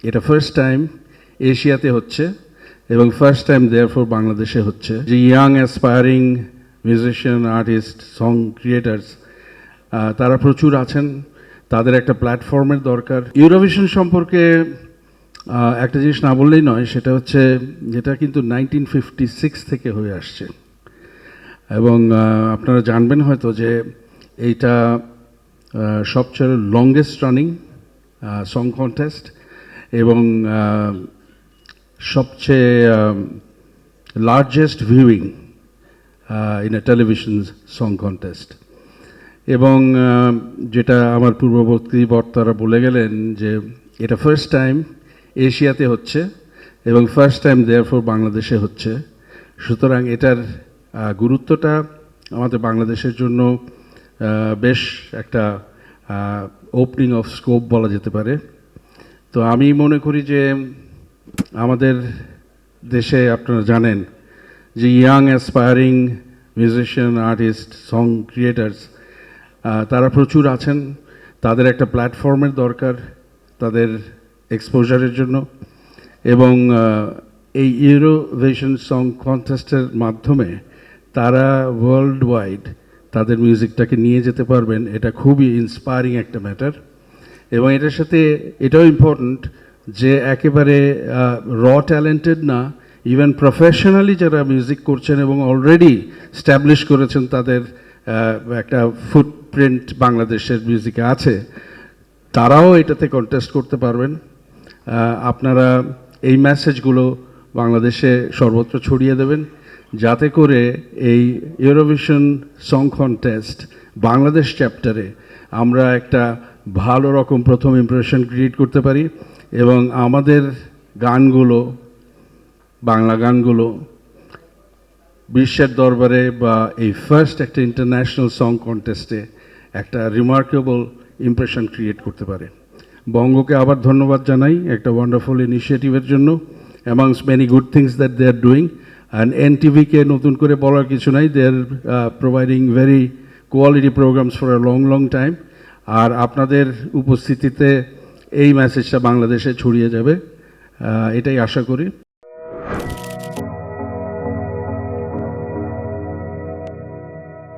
এটা first time এশিয়াতে হচ্ছে এবং ফার্স্ট টাইম দেয়ারফর বাংলাদেশে হচ্ছে। যে young aspiring musician, artist, song creators তারা প্রচুর আছেন, তাদের একটা প্ল্যাটফর্মের দরকার। ইউরোভিশন সম্পর্কে একটা জিনিস না বললেই নয়, সেটা হচ্ছে যেটা কিন্তু 1956 থেকে হয়ে আসছে এবং আপনারা জানবেন হয়তো যে এইটা সবচেয়ে লংগেস্ট রানিং সং কন্টেস্ট এবং সবচেয়ে largest viewing in a television song contest. এবং যেটা আমার পূর্ববর্তী বক্তারা বলে গেলেন যে এটা ফার্স্ট টাইম এশিয়াতে হচ্ছে এবং ফার্স্ট টাইম দেয়ারফর বাংলাদেশে হচ্ছে। সুতরাং এটার গুরুত্বটা আমাদের বাংলাদেশের জন্য বেশ একটা ওপেনিং অফ স্কোপ বলা যেতে পারে। তো আমি মনে করি যে আমাদের দেশে আপনারা জানেন যে young aspiring musician, artist, song creators তারা প্রচুর আছেন, তাদের একটা প্ল্যাটফর্মের দরকার তাদের এক্সপোজারের জন্য। এবং এই ইউরোভিশন সং কন্টেস্টের মাধ্যমে তারা ওয়ার্ল্ড ওয়াইড তাদের মিউজিকটাকে নিয়ে যেতে পারবেন। এটা খুবই ইন্সপায়ারিং একটা ম্যাটার। এবং এটার সাথে এটাও ইম্পর্ট্যান্ট যে একেবারে ট্যালেন্টেড না, ইভেন প্রফেশনালি যারা মিউজিক করছেন এবং অলরেডি স্ট্যাবলিশ করেছেন, তাদের একটা ফুটপ্রিন্ট বাংলাদেশের মিউজিকে আছে, তারাও এটাতে কন্টেস্ট করতে পারবেন। আপনারা এই মেসেজগুলো বাংলাদেশে সর্বত্র ছড়িয়ে দেবেন, যাতে করে এই ইউরোভিশন সং কন্টেস্ট বাংলাদেশ চ্যাপ্টারে আমরা একটা ভালো রকম প্রথম ইমপ্রেশন ক্রিয়েট করতে পারি এবং আমাদের গানগুলো, বাংলা গানগুলো বিশ্বের দরবারে বা এই ফার্স্ট একটা ইন্টারন্যাশনাল সং কন্টেস্টে একটা রিমার্কেবল ইমপ্রেশন ক্রিয়েট করতে পারে। বঙ্গকে আবার ধন্যবাদ জানাই একটা ওয়ান্ডারফুল ইনিশিয়েটিভের জন্য, amongst many good things that they are doing. And এনটিভিকে নতুন করে বলার কিছু নাই, they are providing very quality programs for a long long time. আর আপনাদের উপস্থিতিতে এই মেসেজটা বাংলাদেশে ছড়িয়ে যাবে, এটাই আশা করি।